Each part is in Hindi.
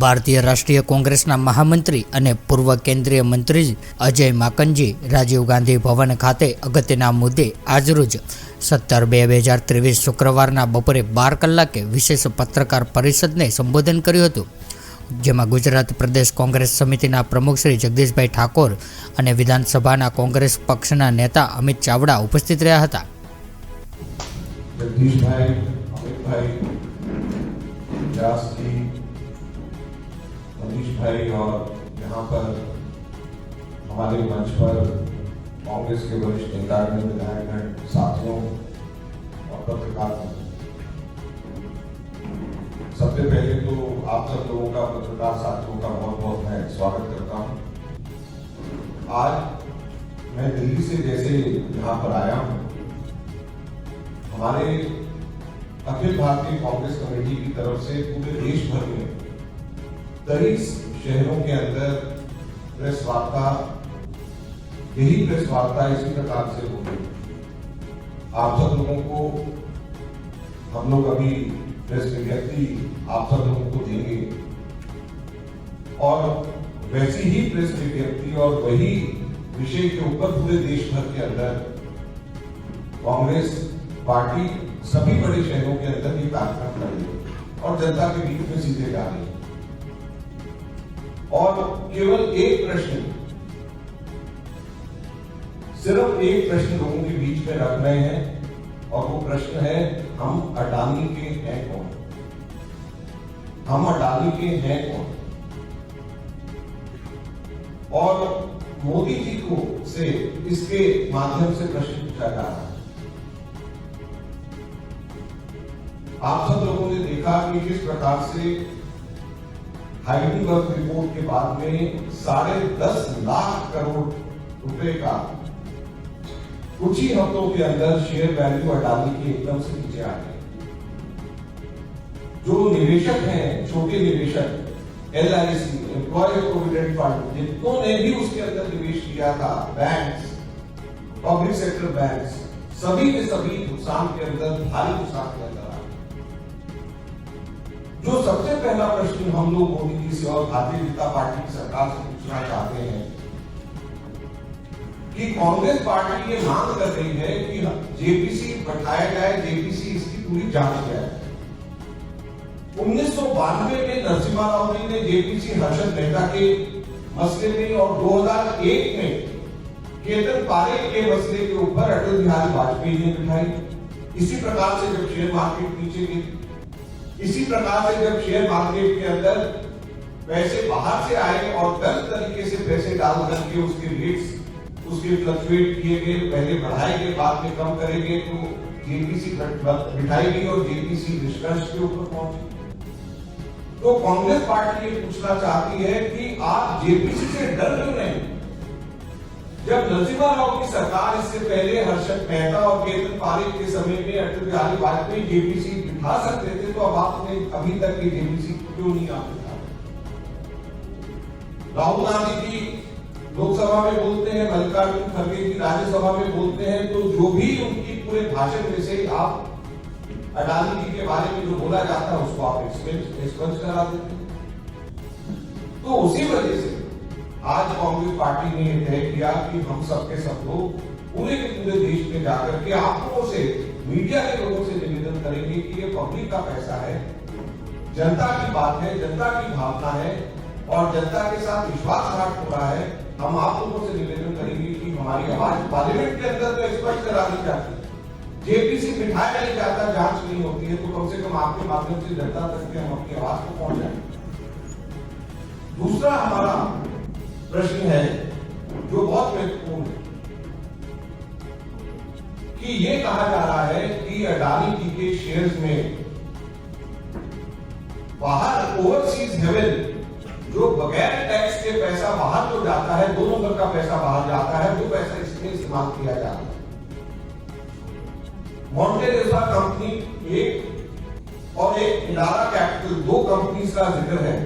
ભારતીય રાષ્ટ્રીય કોંગ્રેસના મહામંત્રી અને પૂર્વ કેન્દ્રીય મંત્રી અજય માકનજી રાજીવ ગાંધી ભવન ખાતે અગત્યના મુદ્દે આજરોજ 17/2/2023 શુક્રવારના બપોરે 12 કલાકે વિશેષ પત્રકાર પરિષદને સંબોધન કર્યું હતું, જેમાં ગુજરાત પ્રદેશ કોંગ્રેસ સમિતિના પ્રમુખ શ્રી જગદીશભાઈ ઠાકોર અને વિધાનસભાના કોંગ્રેસ પક્ષના નેતા અમિત ચાવડા ઉપસ્થિત રહ્યા હતા। जगदीशभाई, अमितभाई, व्यास जी, मनीष भाई और यहाँ पर हमारे मंच पर कांग्रेस के वरिष्ठ नेता, विधायकगण, साथियों और पत्रकार, सबसे पहले तो आप सब लोगों का, पत्रकार साथियों का बहुत बहुत मैं स्वागत करता हूँ। आज मैं दिल्ली से जैसे यहाँ पर आया हूँ, हमारे अखिल भारतीय कांग्रेस कमेटी की तरफ से पूरे देश भर में 23 शहरों के अंदर प्रेस वार्ता, यही प्रेस वार्ता इसी प्रकार से होगी। आप सब लोगों को हम लोग अभी प्रेस विज्ञप्ति आप सब लोगों को देंगे और वैसी ही प्रेस विज्ञप्ति और वही विषय के ऊपर पूरे देश भर के अंदर कांग्रेस पार्टी सभी बड़े शहरों के अंदर ये कार्यक्रम कर रही है और जनता के बीच में सीधे जा रही है। और केवल एक प्रश्न, सिर्फ एक प्रश्न लोगों के बीच में रख रहे हैं और वो प्रश्न है, हम अडानी के हैं कौन? हम अडानी के हैं कौन? और मोदी जी को से इसके माध्यम से प्रश्न पूछा जा रहा है। आप सब लोगों ने देखा कि किस प्रकार से हाइडेनबर्ग रिपोर्ट के बाद में 10.5 लाख करोड़ रुपए का कुछ ही हफ्तों के अंदर शेयर वैल्यू अडानी के एकदम से नीचे आ गए। जो निवेशक हैं, छोटे निवेशक, LIC, एम्प्लॉय प्रोविडेंट फंड, जितनों ने भी उसके अंदर निवेश किया था, बैंक्स, पब्लिक सेक्टर बैंक्स, सभी के सभी नुकसान के अंदर, भारी नुकसान के अंदर। जो सबसे पहला प्रश्न हम लोग मोदी जी से और भारतीय जनता पार्टी की सरकार से पूछना चाहते हैं कि कांग्रेस पार्टी ये मांग कर रही है कि जेपीसी बैठाया जाए, जेपीसी इसकी पूरी जांच जाए। 1992 में नरसिम्हा राव जी ने जेपीसी हर्षद मेहता के मसले में और 2001 में केतन पारेख के मसले के ऊपर अटल बिहारी वाजपेयी ने बिठाई। इसी प्रकार से जब शेयर मार्केट नीचे गिरी, इसी प्रकार से जब शेयर मार्केट के अंदर पैसे बाहर से आए और गलत तरीके से पैसे डाल करके उसके रेट्स उसके फ्लक्चुएट किए गए, पहले बढ़ाए गए, बाद में कम करेंगे, तो जेपीसी बिठाई गई और जेपीसी निष्कर्ष के ऊपर पहुंची। तो कांग्रेस पार्टी ये पूछना चाहती है कि आप जेपीसी से डर क्यों नहीं? जब नरसिम्हा राव की सरकार इससे पहले हर्षद मेहता और केतन पारेख के समय में अटल बिहारी वाजपेयी जेपीसी बिठा सकते थे, तो अब आपने अभी तक ये जेपीसी क्यों नहीं आप बिठा? राहुल गांधी जी लोकसभा में बोलते हैं, मल्लिकार्जुन खड़गे जी राज्यसभा में बोलते हैं, तो जो भी उनकी पूरे भाषण में से आप अडानी जी के बारे में जो बोला जाता है उसको आप एक्सपेंस करा देते हैं। तो उसी वजह से आज कांग्रेस पार्टी ने यह तय किया कि हम सबके सब लोग पूरे के पूरे देश में जाकर के आप लोगों से, मीडिया के लोगों से निवेदन करेंगे कि ये पब्लिक का पैसा है, जनता की बात है, जनता की भावना है और जनता के साथ विश्वासघात हो रहा है। हम आप लोगों से निवेदन करेंगे कि हमारी आवाज पार्लियामेंट के अंदर तो स्पष्ट करा दी जाती है, जेपीसी बिठाया नहीं जाता, जांच नहीं होती है, तो कम से कम आपके माध्यम से जनता तक के हम अपनी आवाज को पहुंचाएं। दूसरा हमारा प्रश्न है जो बहुत महत्वपूर्ण है कि ये कहा जा रहा है कि अडानी जी के शेयर्स में बाहर ओवरसीज हेवन, जो बगैर टैक्स के पैसा बाहर जो जाता है, 2 नंबर का पैसा बाहर जाता है, वो पैसा इसमें इस्तेमाल किया जा रहा है। मॉन्टेनेसा कंपनी एक और एक इलारा कैपिटल, 2 कंपनीज का जिक्र है।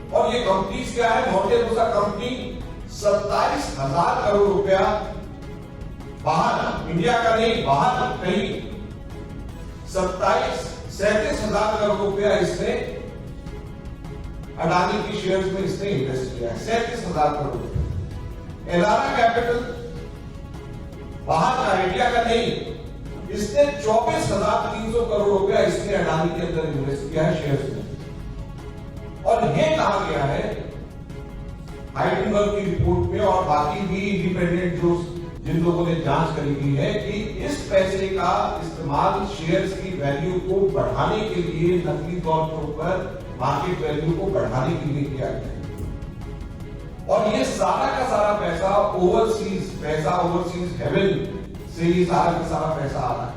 और ये कंपनीज क्या है? मॉन्टेनेसा कंपनी 27,000 करोड़ रुपया बाहर, इंडिया का नहीं, बाहर कहीं 37,000 करोड़ रुपया इसने अडानी की शेयर्स में इसने इन्वेस्ट किया है 37,000 करोड़ रुपए। एलारा कैपिटल बाहर का, इंडिया का नहीं, इसने 24,300 करोड़ रुपया इसने अडानी के अंदर इन्वेस्ट किया है शेयर्स में। और ये कहा गया है हाइडेनबर्ग की रिपोर्ट में और बाकी भी इंडिपेंडेंट जो जिन लोगों ने जांच करी गई है कि इस पैसे का इस्तेमाल शेयर्स की वैल्यू को बढ़ाने के लिए, नकली तौर के ऊपर मार्केट वैल्यू को बढ़ाने के लिए किया गया है। और ये सारा का सारा पैसा ओवरसीज हेवन से ये सारा का सारा पैसा आ रहा है।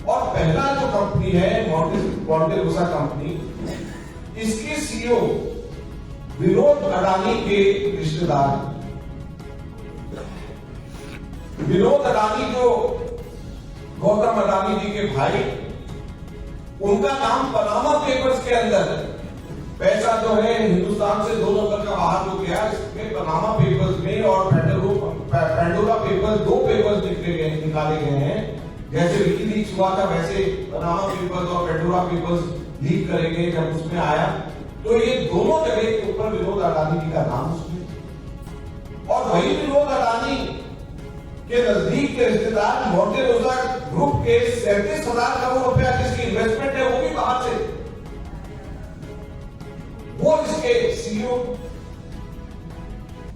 और पहला जो कंपनी है मॉन्टेरोसा कंपनी, इसके सीईओ विनोद अडानी के रिश्तेदार, विनोद अडानी जो गौतम अडानी जी के भाई, उनका नाम पनामा पेपर्स के अंदर पैसा जो है हिंदुस्तान से 2 नंबर का बाहर जो गया, इसमें पनामा पेपर्स में और पेंडोरा पेपर्स, 2 पेपर्स निकाले गए हैं। जैसे विकीलीक्स हुआ था वैसे पनामा पेपर्स और पेंडोरा पेपर्स लीक करे गए। जब उसमें आया तो ये दोनों जगह के ऊपर विनोद अडानी जी का नाम उसमें, और वही विनोद अडानी के नजदीक के रिश्तेदार मॉन्टेरोसा ग्रुप के 37,000 करोड़ रुपया जिसकी इन्वेस्टमेंट है वो भी बाहर से, वो इसके सीईओ।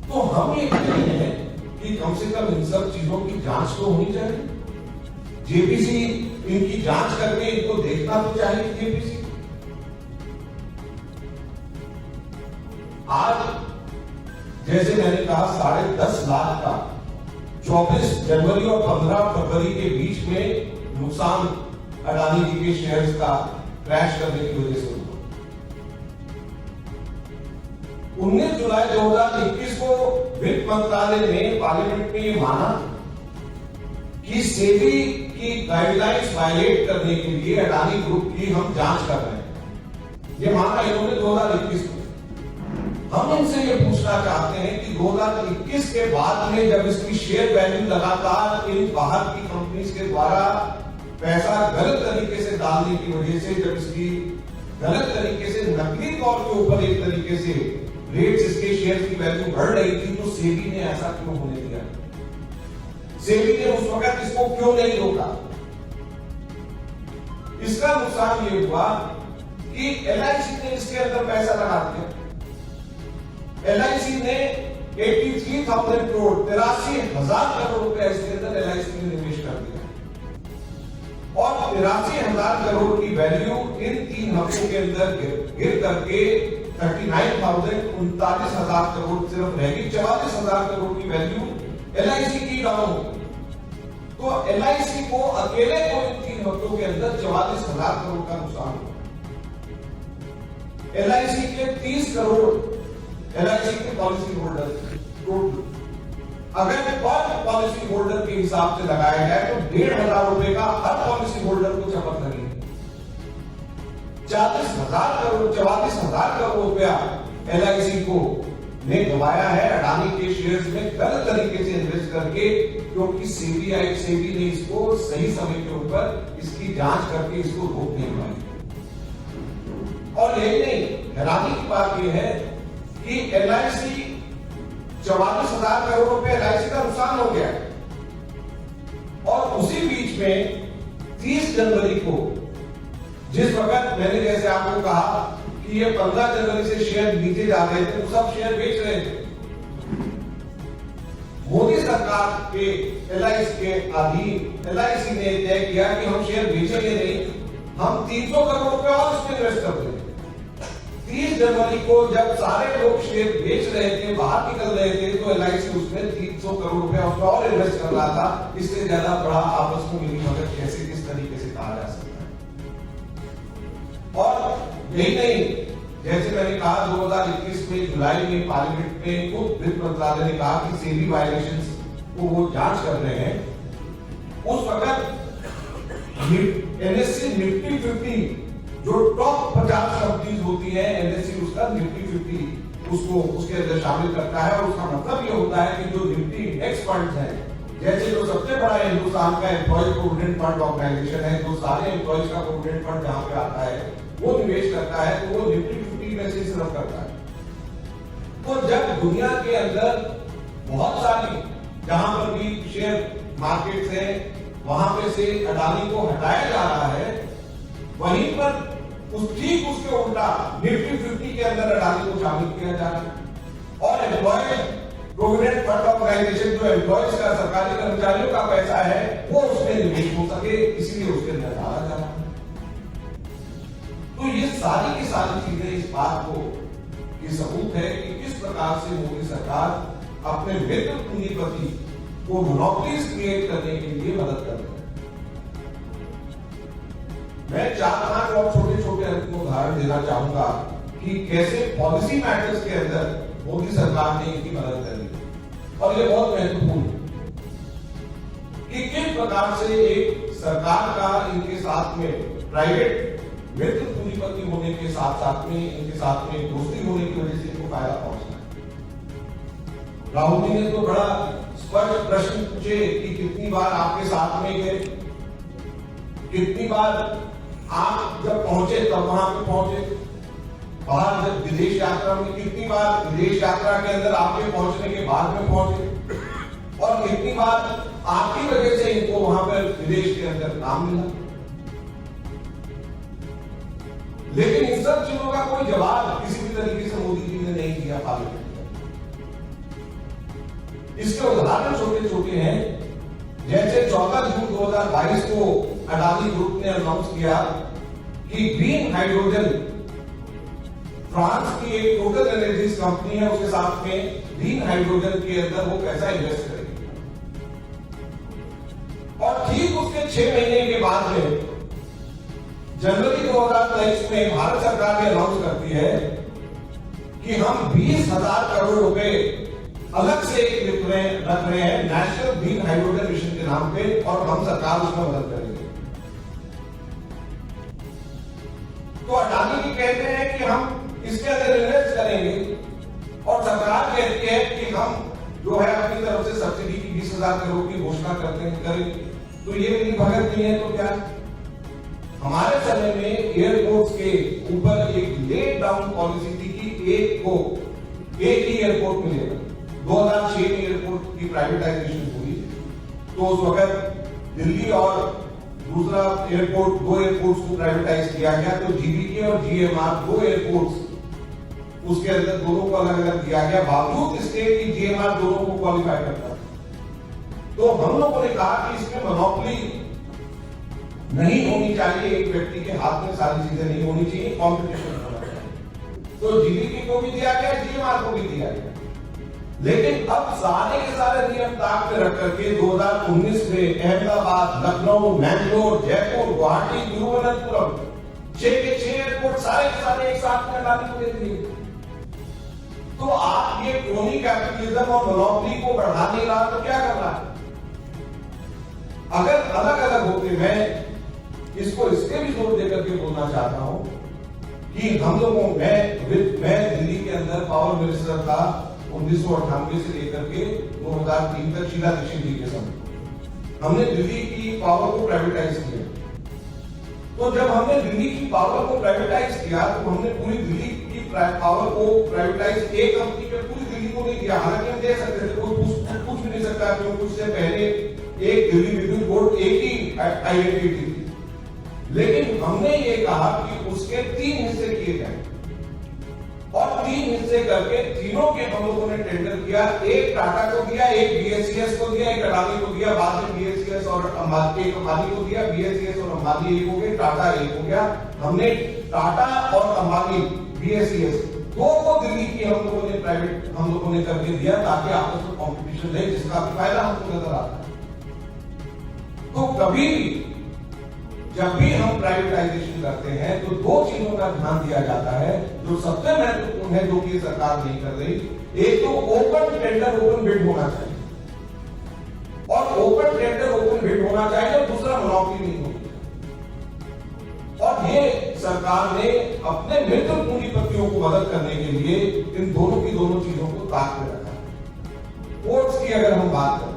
तो हम ये कह रहे हैं कि कम से कम इन सब चीजों की जांच तो होनी चाहिए। जेपीसी इनकी जांच करके इनको देखना तो चाहिए। जेपीसी आज जैसे मैंने कहा 10.5 लाख का 24 जनवरी और 15 फरवरी के बीच में नुकसान अडानी जी के शेयर्स का क्रैश करने की वजह से हुआ। 19 जुलाई 2021 को वित्त मंत्रालय ने पार्लियामेंट में ये माना कि सेबी की गाइडलाइंस वायलेट करने के लिए अडानी ग्रुप की हम जांच कर रहे हैं। ये माना इन्होंने 2021 में। हम इनसे ये पूछना चाहते हैं कि 2021 के बाद में जब इसकी शेयर वैल्यू लगातार इन बाहर की कंपनीज के द्वारा पैसा गलत तरीके से डालने की वजह से, जब इसकी गलत तरीके से नकली तौर के ऊपर एक तरीके से रेट्स इसके शेयर की वैल्यू बढ़ रही थी, तो सेबी ने ऐसा क्यों होने दिया? सेबी ने उस वक्त इसको क्यों नहीं रोका? इसका नुकसान ये हुआ कि एलआईसी ने इसके अंदर पैसा लगा दिया। एलआईसी ने 83,000 करोड़ 83,000 करोड़ रुपया इसके अंदर एलआईसी ने निवेश कर दिया, और 83,000 करोड़ की वैल्यू इन 3 हफ्तों के अंदर गिर करके 39,000 करोड़ सिर्फ रहेगी। 44,000 करोड़ की वैल्यू एलआईसी की डाउन। तो एलआईसी को अकेले को इन 3 हफ्तों के अंदर 44,000 करोड़ का नुकसान हुआ। एलआईसी के 30 करोड़ एलआईसी के पॉलिसी होल्डर टोटल, अगर पर पॉलिसी होल्डर के हिसाब से लगाया जाए तो 1,500 रुपए का हर पॉलिसी होल्डर को शपथ लगेगी। 44,000 करोड़ रुपया एलआईसी को ने गवाया है अडानी के शेयर्स में गलत तरीके से इन्वेस्ट करके, क्योंकि सेबी ने इसको सही समय के ऊपर इसकी जांच करके इसको रोक नहीं पाई। और यही नहीं, हैरानी की बात यह है कि एलआईसी 44,000 करोड़ रुपए एलआईसी का नुकसान हो गया, और उसी बीच में 30 जनवरी को जिस वक्त मैंने जैसे आपको कहा कि ये 15 जनवरी से शेयर नीचे जा रहे थे, तो सब शेयर बेच रहे थे। मोदी सरकार के एलआईसी के अधीन एलआईसी ने तय किया कि हम शेयर बेचेंगे नहीं, हम 300 करोड़ रुपए और इसमें इन्वेस्ट कर देंगे। 30 जनवरी को जब सारे लोग शेयर बेच रहे थे, बाहर निकल रहे थे, तो एलआईसी उसमें 300 करोड़ रुपया उसमें और इन्वेस्ट कर रहा था। इससे ज्यादा बड़ा आपस में मिली भगत कैसे किस तरीके से कहा जा सकता है। और यही नहीं, जैसे मैंने कहा 2021 में जुलाई में पार्लियामेंट में खुद वित्त मंत्रालय ने कहा कि सेबी वायलेशंस को वो जांच कर रहे हैं। उस वक्त एनएससी निफ्टी 50 जो टॉप 50 कंपनीज होती है, एनएससी उसका निफ्टी 50 उसको उसके अंदर शामिल करता है। और उसका मतलब ये होता है कि जो निफ्टी इंडेक्स फंड्स हैं, जैसे जो सबसे बड़ा हिंदुस्तान का एम्प्लॉय प्रोविडेंट फंड ऑर्गेनाइजेशन है, जो सारे एम्प्लॉयज का प्रोविडेंट फंड जहां पे आता है वो निवेश करता है, तो वो निफ्टी 50 में से सर्व करता है। तो जब दुनिया के अंदर बहुत सारी जहां पर भी शेयर मार्केट है वहां पे से अडानी को हटाया जा रहा है, वहीं पर ठीक उसके उल्टा निफ्टी 50 के अंदर अडानी को शामिल किया जा रहा है। और एम्प्लॉयज प्रोविडेंट फंड ऑर्गेनाइजेशन जो एम्प्लॉयज का, सरकारी कर्मचारियों का पैसा है, वो उसमें निवेश हो सके, इसलिए उसके अंदर डाला जा रहा है। तो ये सारी की सारी चीजें इस बात को ये सबूत है कि किस प्रकार से मोदी सरकार अपने मित्र पूंजीपति को मोनोपोलीज क्रिएट करने के लिए मदद कर रही है। मैं 4-5 और छोटे छोटे उदाहरण देना चाहूंगा कि कैसे पॉलिसी मैटर्स के अंदर मोदी सरकार ने इनकी मदद कर ली, और ये बहुत महत्वपूर्ण है कि किस प्रकार से एक सरकार का इनके साथ में प्राइवेट मित्र पूंजीपति होने के साथ साथ में इनके साथ में दोस्ती होने की वजह से इनको फायदा पहुंचना है। राहुल जी ने तो बड़ा स्पष्ट प्रश्न पूछे कि कितनी बार आपके साथ में गए, कितनी बार आप जब पहुंचे तब वहां पे पहुंचे, बाहर जब विदेश यात्रा में कितनी बार विदेश यात्रा के अंदर आपके पहुंचने के बाद में पहुंचे, और कितनी बार आपकी वजह से इनको वहां पर विदेश के अंदर काम मिला। लेकिन इन सब चीजों का कोई जवाब किसी भी तरीके से मोदी जी ने नहीं दिया पार्लियामेंट में। इसके उदाहरण छोटे छोटे हैं, जैसे 14 जून 2022 को अडानी ग्रुप ने अनाउंस किया कि ग्रीन हाइड्रोजन, फ्रांस की एक टोटल एनर्जीज कंपनी है, उसके साथ में ग्रीन हाइड्रोजन के अंदर वो पैसा इन्वेस्ट करेगी। और ठीक उसके 6 महीने के बाद में जनवरी 2023 में भारत सरकार ने अनाउंस करती है कि हम 20,000 करोड़ रुपए अलग से रख रहे हैं नेशनल ग्रीन हाइड्रोजन मिशन के नाम पे, और हम सरकार उसमें मदद करेंगे। तो अडानी जी कहते हैं कि हम इसके अंदर इन्वेस्ट करेंगे, और सरकार कहती है कि हम जो है अपनी तरफ से सब्सिडी की 20,000 करोड़ की घोषणा करेंगे। तो ये मेरी भगत नहीं है तो क्या? हमारे समय में एयरपोर्ट्स के ऊपर एक लेट डाउन पॉलिसी थी कि एक ही एयरपोर्ट मिलेगा। 2006 में एयरपोर्ट की प्राइवेटाइजेशन हुई, तो उस वक्त दिल्ली और दूसरा एयरपोर्ट, 2 एयरपोर्ट्स को प्राइवेटाइज किया गया। तो जीबीके और जीएमआर 2 एयरपोर्ट्स उसके अंदर दोनों को अलग अलग दिया गया, बावजूद इसके कि जीएमआर दोनों को क्वालिफाई करता था। तो हम लोगों ने कहा कि इसमें मोनोपोली नहीं होनी चाहिए, एक व्यक्ति के हाथ में सारी चीजें नहीं होनी चाहिए, कंपटीशन होना चाहिए। तो जीबीके को भी दिया गया, जीएमआर को भी दिया गया। लेकिन अब सारे के सारे नियम ताक पे रख करके 2019 में अहमदाबाद, लखनऊ, मैंगलोर, जयपुर, गुवाहाटी, तिरुवनंतपुरम 6 के 6 एयरपोर्ट सारे के सारे एक साथ में अडानी को दे दिए। तो आप ये क्रोनी कैपिटलिज्म और मोनोपोली को बढ़ा नहीं रहा तो क्या कर रहा है? अगर अलग अलग होते, मैं इसको इसके भी जोर देकर के बोलना चाहता हूं कि हम लोगों मैं दिल्ली के अंदर पावर मिनिस्टर था 1998 से लेकर के 2003 तक शीला दीक्षित जी के समय हमने दिल्ली की पावर को प्राइवेटाइज किया। तो जब हमने दिल्ली की पावर को प्राइवेटाइज किया तो हमने पूरी दिल्ली की पावर को प्राइवेटाइज एक कंपनी पे पूरी दिल्ली को नहीं किया। हालांकि हम दे सकते थे, कोई पूछ भी नहीं सकता, क्योंकि उससे पहले एक दिल्ली विद्युत बोर्ड एक ही आइडेंटिटी थी। लेकिन हमने ये कहा कि उसके 3 हिस्से किए जाए, और 3 हिस्से करके तीनों के हम लोगों ने टेंडर किया। एक टाटा को दिया, एक बीएससीएस को दिया, एक अडानी को दिया। बाद में बीएससीएस और अंबानी को दिया, बीएससीएस और अंबानी एक हो गए, टाटा एक हो गया। हमने टाटा और अंबानी बीएससीएस 2 को दिल्ली की हम लोगों ने प्राइवेट हम लोगों ने करके दिया, ताकि आपस में कॉम्पिटिशन रहे, जिसका फायदा हमको नजर आता है। तो कभी जब भी हम प्राइवेटाइजेशन करते हैं तो 2 चीजों का ध्यान दिया जाता है जो सबसे महत्वपूर्ण है, जो कि सरकार नहीं कर रही। एक तो ओपन टेंडर, ओपन बिड होना चाहिए, और ओपन टेंडर, ओपन बिड होना चाहिए, और दूसरा मोनोपोली नहीं होनी चाहिए। और ये सरकार ने अपने मित्र पूंजीपतियों को मदद करने के लिए इन दोनों चीजों को ताक में रखा है। पोर्ट्स की अगर हम बात करें,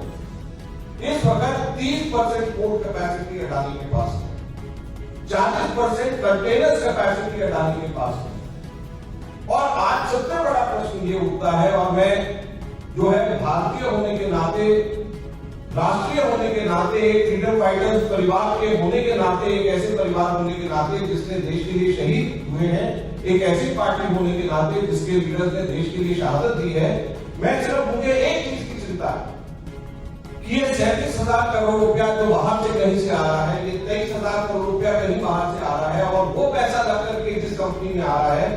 इस वक्त 30% पोर्ट कैपेसिटी अडानी के पास है, 40% कंटेनर्स कैपेसिटी अडानी के पास है। और आज सबसे बड़ा प्रश्न ये उठता है, और मैं जो है भारतीय होने के नाते, राष्ट्रीय होने के नाते, एक फ्रीडम फाइटर्स परिवार के होने के नाते, एक ऐसे परिवार होने के नाते जिसने देश के लिए शहीद हुए हैं, एक ऐसी पार्टी होने के नाते जिसके लीडर्स ने देश के लिए शहादत दी है, मैं सिर्फ मुझे एक चीज की चिंता है कि ये 37,000 करोड़ रुपया जो बाहर से कहीं से आ रहा है, ये 23,000 करोड़ रुपया कहीं बाहर से आ रहा है, और वो पैसा लग करके जिस कंपनी में आ रहा है,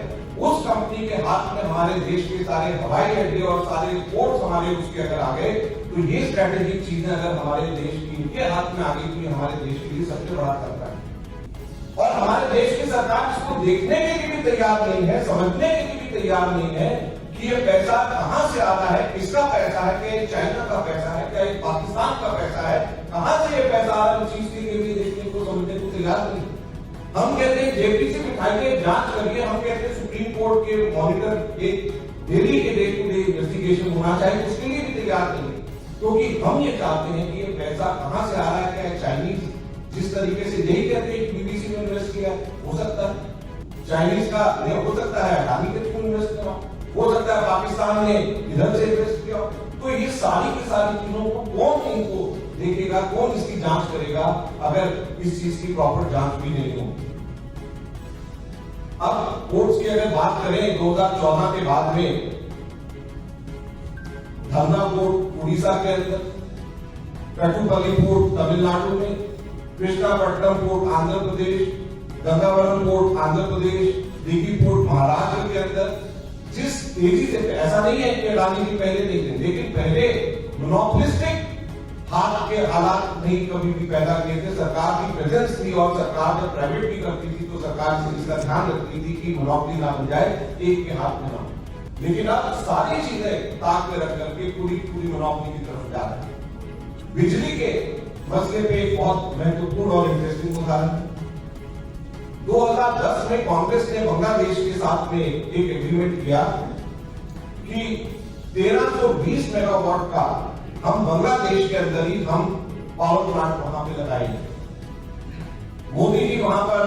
उस कंपनी के हाथ में हमारे देश के सारे हवाई अड्डे और सारे पोर्ट हमारे उसके अगर आ गए, तो ये स्ट्रेटेजिक चीजें अगर हमारे देश की इनके हाथ में आ गई, तो ये हमारे देश के लिए सबसे बड़ा खतरा है। और हमारे देश की सरकार इसको देखने के लिए भी तैयार नहीं है, समझने के लिए भी तैयार नहीं है कि ये पैसा कहां से आ रहा है, किसका पैसा है, क्या ये चाइना का पैसा है, क्या ये पाकिस्तान का पैसा है, कहां से ये पैसा आ रहा है, उस चीज के लिए भी देखने को, समझने को तैयार नहीं। हम कहते हैं जेपीसी बिठाइए, जांच करिए, हम कहते हैं सुप्रीम कोर्ट के मॉनिटर एक डेली के डे टू डे इन्वेस्टिगेशन होना चाहिए, उसके लिए भी तैयार नहीं, क्योंकि हम ये चाहते हैं कि ये पैसा कहां से आ रहा है, क्या है चाइनीज, जिस तरीके से यही कहते हैं कि बीबीसी में इन्वेस्ट किया, हो सकता है चाइनीज का नहीं, हो सकता है अडानी के थ्रू इन्वेस्ट करा, हो सकता है पाकिस्तान ने इधर से इन्वेस्ट किया, तो ये सारी की सारी चीजों को कौन इनको देखेगा, कौन इसकी जांच करेगा अगर इस चीज की प्रॉपर जांच भी नहीं होगी। अब कोर्ट्स की अगर बात करें, 2014 के बाद में धरना पोर्ट उड़ीसा के अंदर, कटुपल्ली पोर्ट तमिलनाडु में, Krishnapatnam port Andhra Pradesh, Gangavaram port Andhra Pradesh, Dighi port Maharashtra के अंदर, जिस तेजी से, ऐसा नहीं है कि अडानी जी पहले नहीं थे, लेकिन पहले मोनोपोलिस्टिक हाथ के हालात नहीं कभी भी पैदा किए थे, सरकार की प्रेजेंस थी, और सरकार जब प्राइवेट भी करती थी तो सरकार इसका ध्यान रखती थी कि मोनोपोली ना बन जाए, एक के हाथ में ना। लेकिन अब सारी चीजें ताक में रख करके पूरी मोनोपोली की तरफ जा रहे हैं। बिजली के मसले पे एक बहुत महत्वपूर्ण और इंटरेस्टिंग उदाहरण, 2010 में कांग्रेस ने बांग्लादेश के साथ में एक एग्रीमेंट किया कि 1320 मेगावाट का हम बांग्लादेश के अंदर ही हम पावर प्लांट वहां पे लगाएंगे। मोदी जी वहां पर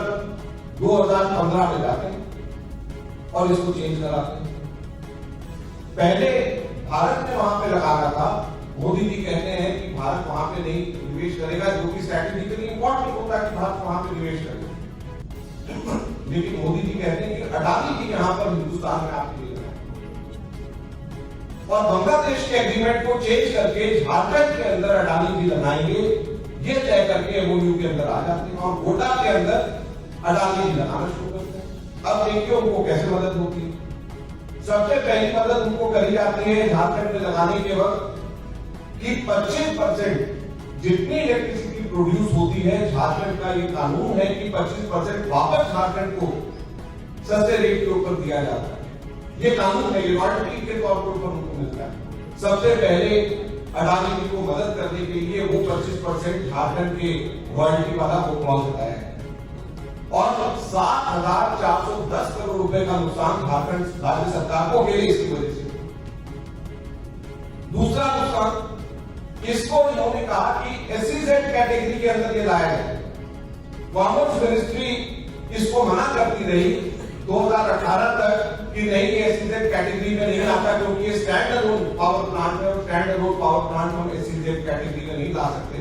2015 में जाते हैं और इसको चेंज कराते हैं। पहले भारत ने वहां पे लगाना था, मोदी जी कहते हैं कि भारत वहां पे नहीं निवेश करेगा, जो कि स्ट्रेटेजिकली इंपॉर्टेंट होता है कि भारत वहां पे निवेश करे। लेकिन मोदी जी कहते हैं कि अडानी जी यहां पर हिंदुस्तान में आपके लिए लगाए, और बांग्लादेश के एग्रीमेंट को चेंज करके झारखंड के अंदर अडानी जी लगाएंगे, ये तय करके एमओयू के अंदर आ जाते हैं, और गोड्डा के अंदर अडानी जी लगाना शुरू करते हैं। अब देखिए उनको कैसे मदद होती है। सबसे पहली मदद उनको करी जाती है झारखंड में लगाने के वक्त कि 25% जितनी इलेक्ट्रिसिटी प्रोड्यूस होती है, झारखंड का ये कानून है कि 25% वापस झारखंड को सस्ते रेट के ऊपर दिया जाता है। ये कानून है, ये रॉयल्टी के तौर पर उनको मिलता है। सबसे पहले अडानी जी को मदद करने के लिए वो 25% झारखंड के रॉयल्टी वाला वो क्लॉज लगाया है, और 7,410 करोड़ रुपए का नुकसान झारखंड राज्य सरकार को मिले इसकी वजह से। दूसरा नुकसान, इसको इन्होंने कहा कि एसईजेड कैटेगरी के अंदर ये लाया है। कॉमर्स मिनिस्ट्री इसको मना करती रही 2018 तक कि नहीं, ये एसईजेड कैटेगरी में नहीं आता, क्योंकि ये स्टैंड अलोन पावर प्लांट है, और स्टैंड अलोन पावर प्लांट हम एसईजेड कैटेगरी में नहीं ला सकते।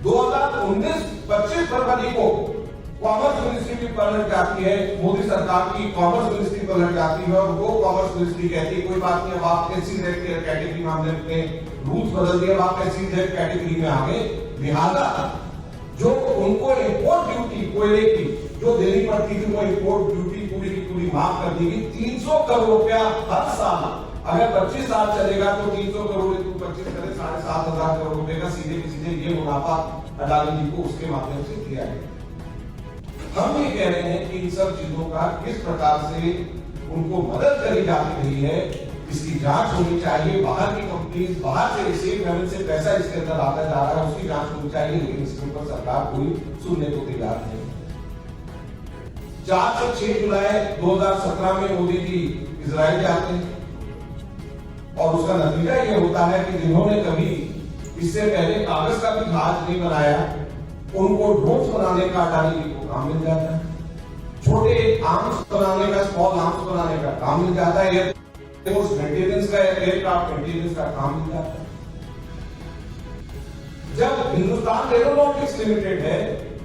2019-25 फरवरी को कॉमर्स मिनिस्ट्री भी पलट जाती है, मोदी सरकार की कॉमर्स मिनिस्ट्री पलट जाती है, और वो कॉमर्स मिनिस्ट्री कहती है कोई बात नहीं, अब आप एसईजेड कैटेगरी में हमने अपने रूल्स बदल दिए, आप एसईजेड कैटेगरी में आ गए, लिहाजा जो उनको इंपोर्ट ड्यूटी कोयले की जो देनी पड़ती थी, वो इंपोर्ट ड्यूटी पूरी की पूरी माफ कर दी गई। 300 करोड़ रुपया हर साल, अगर 25 साल चलेगा तो 300 करोड़ 25 करे 7,500 करोड़ रुपए का सीधे सीधे ये मुनाफा अडानी जी को उसके माध्यम से दिया गया। हम ये कह रहे हैं कि इन सब चीजों का किस प्रकार से उनको मदद करी जा रही है, इसकी जांच होनी चाहिए। बाहर की कंपनीज, बाहर से सेफ हेवन से पैसा इसके अंदर आता जा रहा है, उसकी जांच होनी चाहिए, लेकिन इसके ऊपर सरकार कोई सुनने को तैयार नहीं। 4 से 6 जुलाई 2017 में मोदी जी इजराइल जाते हैं, और उसका नतीजा ये होता है कि जिन्होंने कभी इससे पहले कागज का भी जहाज नहीं बनाया, उनको ड्रोन बनाने का अडानी जी को काम मिल जाता है। छोटे आर्म्स बनाने का, स्मॉल आर्म्स बनाने का काम मिल जाता है, एयरफोर्स मेंटेनेंस का, एयरक्राफ्ट मेंटेनेंस का काम मिल जाता है। जब हिंदुस्तान एरोनॉटिक्स लिमिटेड है,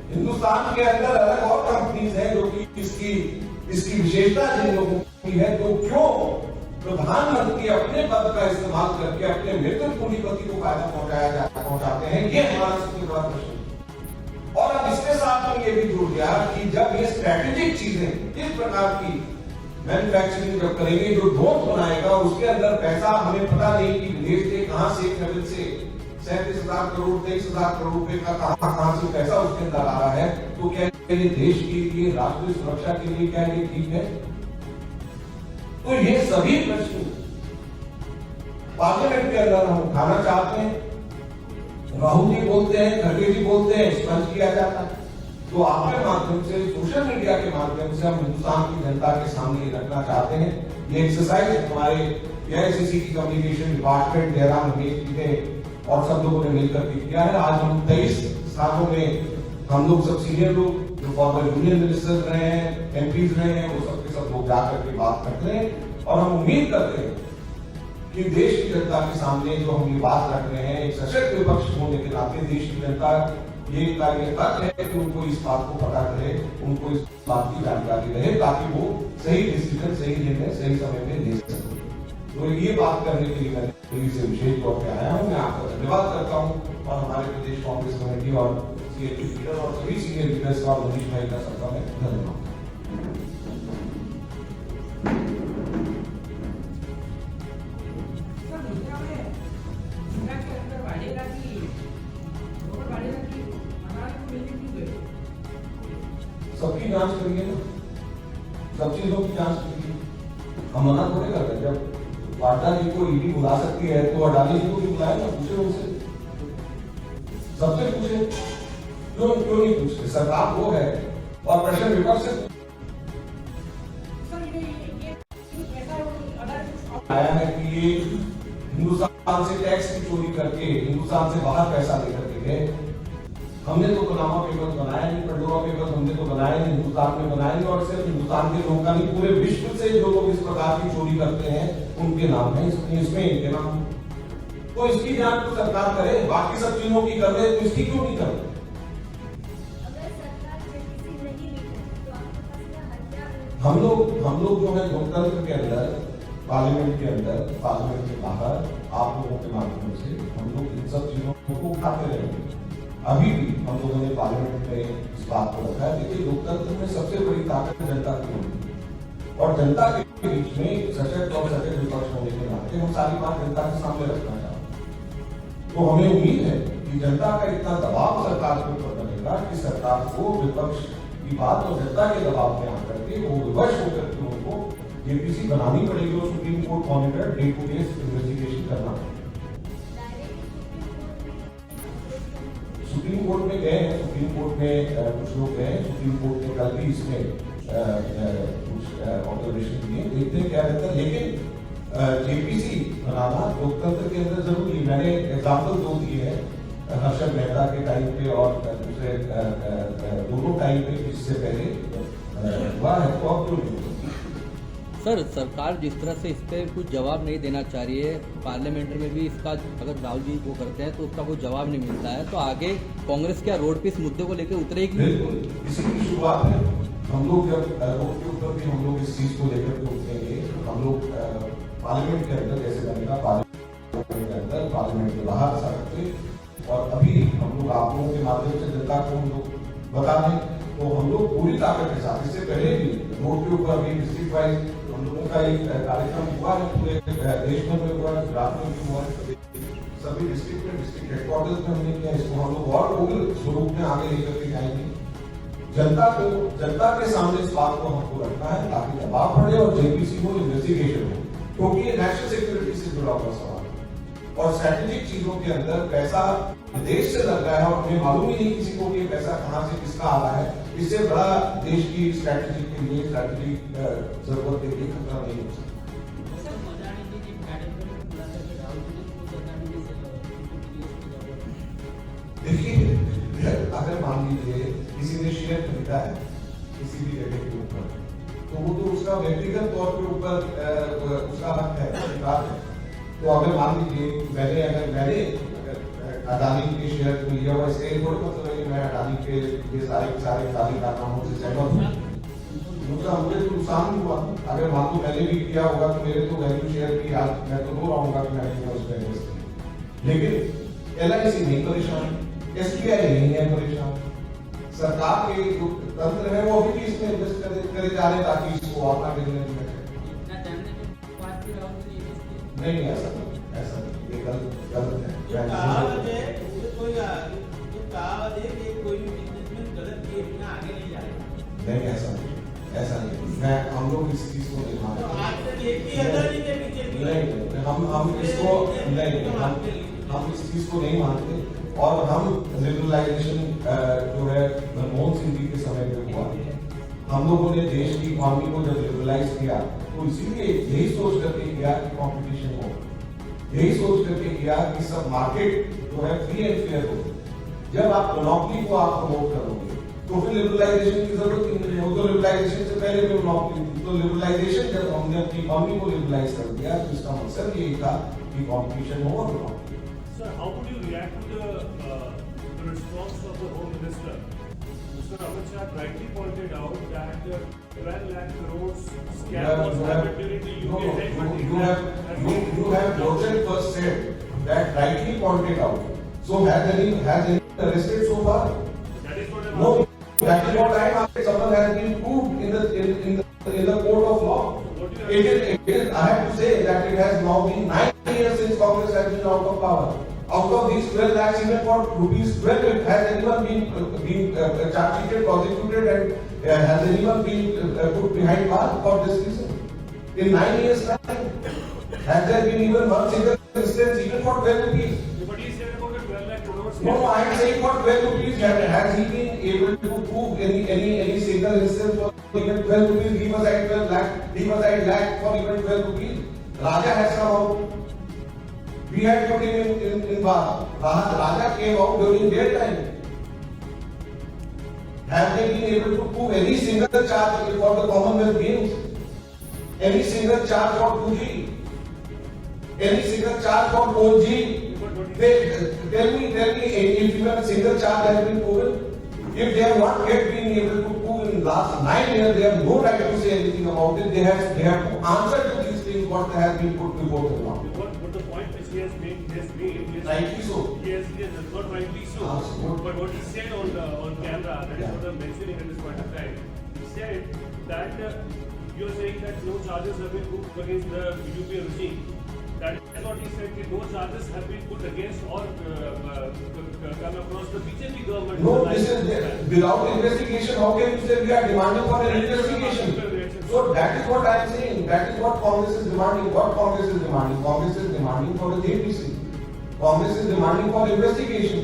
हिंदुस्तान के अंदर अलग और कंपनीज हैं जो कि इसकी विशेषता जिन लोगों की है, तो क्यों प्रधानमंत्री अपने पद का इस्तेमाल करके अपने मृत्यु पूंजीपति को फायदा पहुंचाते हैं? ये हमारा सबसे बड़ा प्रश्न है। और अब इसके साथ में ये भी जुड़ गया कि जब ये स्ट्रैटेजिक चीजें इस प्रकार की मैन्युफैक्चरिंग जब करेंगे, जो ड्रोन बनाएगा उसके अंदर पैसा हमें पता नहीं कि विदेश से कहां से लेवल से 37,000 करोड़ 23,000 करोड़ रुपए का कहां से पैसा उसके अंदर आ रहा है, तो क्या ये देश के लिए, राष्ट्रीय सुरक्षा के लिए क्या ये ठीक है? तो ये सभी प्रश्न पार्लियामेंट के अंदर हम उठाना चाहते हैं। राहुल जी बोलते हैं, खड़गे जी बोलते हैं, स्पष्ट किया जाता है। तो आपके माध्यम से, सोशल मीडिया के माध्यम से हम हिंदुस्तान की जनता के सामने रखना चाहते हैं। ये एक्सरसाइज हमारे एआईसीसी की कम्युनिकेशन डिपार्टमेंट, जयराम रमेश जी ने और सब लोगों ने मिलकर के किया है। आज हम 23 सालों में हम लोग सब सीनियर लोग जो फॉर्मर यूनियन मिनिस्टर्स रहे हैं, एमपीज रहे हैं, वो सबके सब लोग जाकर के बात करते हैं। और हम उम्मीद करते हैं कि देश की जनता के सामने जो हम ये बात रख रहे हैं, एक सशक्त विपक्ष होने के नाते देश की जनता ये हक है कि उनको इस बात को पता करे, उनको इस बात की जानकारी रहे, ताकि वो सही डिसीजन, सही निर्णय सही समय में ले सके। तो ये बात करने के लिए मैं दिल्ली से विशेष तौर पे आया हूँ। मैं आपका धन्यवाद करता हूँ और हमारे प्रदेश कांग्रेस कमेटी और सीएपी लीडर और सभी सीनियर लीडर्स और मनीष भाई का सबका मैं धन्यवाद। सबकी जांच करिए ना, सब चीजों की जांच करिए। हम मना थोड़े कर रहे। जब वाड्रा जी को ईडी बुला सकती है तो अडानी जी को भी बुलाए ना, पूछे उनसे, सबसे पूछे। क्यों नहीं पूछते? सरकार वो है और प्रश्न विपक्ष से आया है कि ये हिंदुस्तान से टैक्स की चोरी करके हिंदुस्तान से बाहर पैसा लेकर के गए। हमने तो पनामा पेपर्स बनाया नहीं, पंडोरा पेपर्स हमने तो बनाए नहीं, हिंदुस्तान में बनाए नहीं। और सिर्फ हिंदुस्तान के लोगों का नहीं, पूरे विश्व से जो लोग इस प्रकार की चोरी करते हैं उनके नाम है, इसमें इनके नाम। तो इसकी जांच तो सरकार करे, बाकी सब चीजों की कर रहे तो इसकी क्यों नहीं कर रहे? हम लोग जो है लोकतंत्र के अंदर, पार्लियामेंट के अंदर, पार्लियामेंट के बाहर, आप लोगों के माध्यम से हम लोग इन सब चीजों को उठाते रहेंगे। अभी भी हम लोगों ने पार्लियामेंट में इस बात को रखा है। देखिए, लोकतंत्र में सबसे बड़ी ताकत जनता की होती है और जनता के बीच में सशक्त और सचेत विपक्ष होने के नाते हम सारी बात जनता के सामने रखना चाहते हैं। तो हमें उम्मीद है कि जनता का इतना दबाव सरकार के ऊपर बनेगा कि सरकार को विपक्ष की बात और जनता के दबाव में आकर के वो विवश होकर के उनको जेपीसी बनानी पड़ेगी और supreme court monitor day to day investigation करना पड़ेगा। सुप्रीम कोर्ट में गए हैं, सुप्रीम कोर्ट में कुछ लोग गए हैं, सुप्रीम कोर्ट ने कल भी इसमें कुछ ऑब्जर्वेशन दिए, देखते हैं क्या रहता है। लेकिन जेपीसी बनाना लोकतंत्र के अंदर जरूरी है। मैंने एग्जाम्पल दो दिए हैं, हर्षद मेहता के टाइम पे और दूसरे दोनों टाइम पे, इससे पहले हुआ है, तो अब क्यों नहीं? सर, सरकार जिस तरह से इस पर कुछ जवाब नहीं देना चाह रही है, पार्लियामेंट में भी इसका अगर राहुल जी वो करते हैं तो उसका कोई जवाब नहीं मिलता है, तो आगे कांग्रेस क्या रोड पे इस मुद्दे को लेकर उतरेगी? बिल्कुल, इसी की शुरुआत है। हम लोग जब रोड के ऊपर भी हम लोग इस चीज को लेकर के उतरेंगे, हम लोग पार्लियामेंट के अंदर जैसे बनेगा, पार्लियामेंट के अंदर, पार्लियामेंट के बाहर सकते। और अभी हम लोग आप लोगों के माध्यम से जनता को हम लोग बता दें, तो हम लोग पूरी ताकत के साथ, इससे पहले भी रोड के ऊपर भी डिस्ट्रिक्ट वाइज हम लोगों का एक कार्यक्रम हुआ है, पूरे देश भर में हुआ है, गुजरात में भी हुआ है, सभी डिस्ट्रिक्ट में, डिस्ट्रिक्ट हेडक्वार्टर्स में हमने किया। इसको हम लोग और उग्र स्वरूप में आगे लेकर के जाएंगे। जनता के सामने इस बात को हमको रखना है ताकि दबाव पड़े और जेपीसी को इन्वेस्टिगेशन हो, क्योंकि ये नेशनल सिक्योरिटी से जुड़ा हुआ सवाल है। और स्ट्रैटेजिक चीजों के अंदर पैसा विदेश से लग रहा है और हमें मालूम ही नहीं किसी को कि पैसा कहां से किसका आ रहा है। इससे बड़ा देश की स्ट्रैटेजी के लिए, स्ट्रैटेजी जरूरत के लिए खतरा नहीं हो सकता। देखिए, अगर मान लीजिए किसी ने शेयर खरीदा है किसी भी जगह के ऊपर, तो वो तो उसका व्यक्तिगत तौर पे ऊपर उसका हक है, अधिकार है। तो अगर मान लीजिए मैंने अडानी के शेयर को लिया हुआ, इसका थोड़ी मतलब है कि मैं अडानी के ये सारे खाली कारनामों से सहमत हूँ। मुझे तो नुकसान भी हुआ। अगर मान लो मैंने भी किया होगा तो मेरे तो वैल्यू शेयर की, आज मैं तो रो रहूंगा कि मैंने उस पर इन्वेस्ट किया। लेकिन LIC नहीं परेशान, SBI नहीं है परेशान, सरकार के जो तंत्र है वो अभी भी इसमें इन्वेस्ट करे जा रहे हैं ताकि इसको अपना बिजनेस में नहीं, ऐसा नहीं, ये गलत है। कहावत है कि कोई भी बिजनेसमैन गलत किए बिना आगे नहीं जाएगा। नहीं, ऐसा नहीं। मैं हम लोग इस चीज को नहीं मानते। तो आज तक एक भी अदालत के पीछे भी नहीं, हम इसको नहीं, हम इस चीज को नहीं मानते। और हम लिबरलाइजेशन जो है मनमोहन सिंह जी के समय में हुआ, हम लोगों ने देश की इकोनॉमी को जब लिबरलाइज किया तो इसीलिए यही सोच करके किया कि कंपटीशन हो, यही सोच करके किया कि सब मार्केट जो है फ्री एंड फेयर हो। जब आप मोनोपोली को आप प्रमोट करोगे तो फिर लिबरलाइजेशन की जरूरत ही नहीं है। वो तो लिबरलाइजेशन से पहले भी मोनोपोली थी। तो लिबरलाइजेशन जब हमने अपनी इकोनॉमी को लिबरलाइज कर दिया तो इसका मकसद यही था कि कंपटीशन हो और monopoly. Sir, how would you react to the response of the Home Minister? Mr. Amit Shah rightly pointed out that 12 lakh crores scam was happened during the UPA time, but You have noted first said that rightly pointed out. So has any arrested so far? that is what I'm No. asking. That is what I am asking. Someone has been proved in the court of law. I have to say that it has now been 9 years since Congress has been out of power. Out of these 12 lakhs, even for rupees 12, has anyone been charge sheeted, prosecuted, and has anyone been put behind bars for this reason? In 9 years' time, has there been even one single instance, even for 12 rupees? But he said about the 12 lakh crores No, scam. I am saying for 12 rupees, has he been able to prove any single instance for even 12 rupees? Leave aside 12 lakh, leave aside lakh for even 12 rupees. Raja has come out. We had put him in bar. Raja came out during their time. Have they been able to prove any single charge for the Commonwealth Games? Any single charge for 2G? Any single charge for 4G? Tell me, if even a single charge has been proven, if they have not yet been able to prove in the last 9 years, they have no right to say anything about it. They have to answer to these things what has been put before them now. But the point which he has made is Rightly so. Yes, not rightly so. So. But what he said on camera, that is Yeah. what I'm mentioning at this point of time. He said that you're saying that no charges have been put against the UPA regime. That is what he said. That no charges have been put against or come across the BJP government. No, this is without investigation. How can you say we are demanding for an investigation? So that is what I am saying. That is what Congress is demanding. What Congress is demanding? Congress is demanding for a JPC. Congress is demanding for investigation.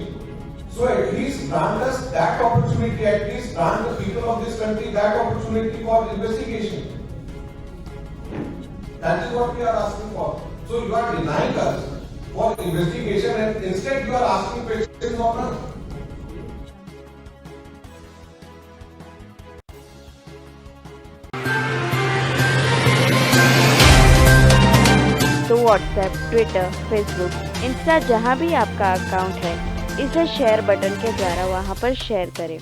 So at least grant us that opportunity. At least grant the people of this country that opportunity for investigation. That is what we are asking for. So you are denying us for investigation and instead you are asking questions on us. तो व्हाट्सएप, ट्विटर, फेसबुक, इंस्टा जहाँ भी आपका अकाउंट है, इसे शेयर बटन के द्वारा वहाँ पर शेयर करें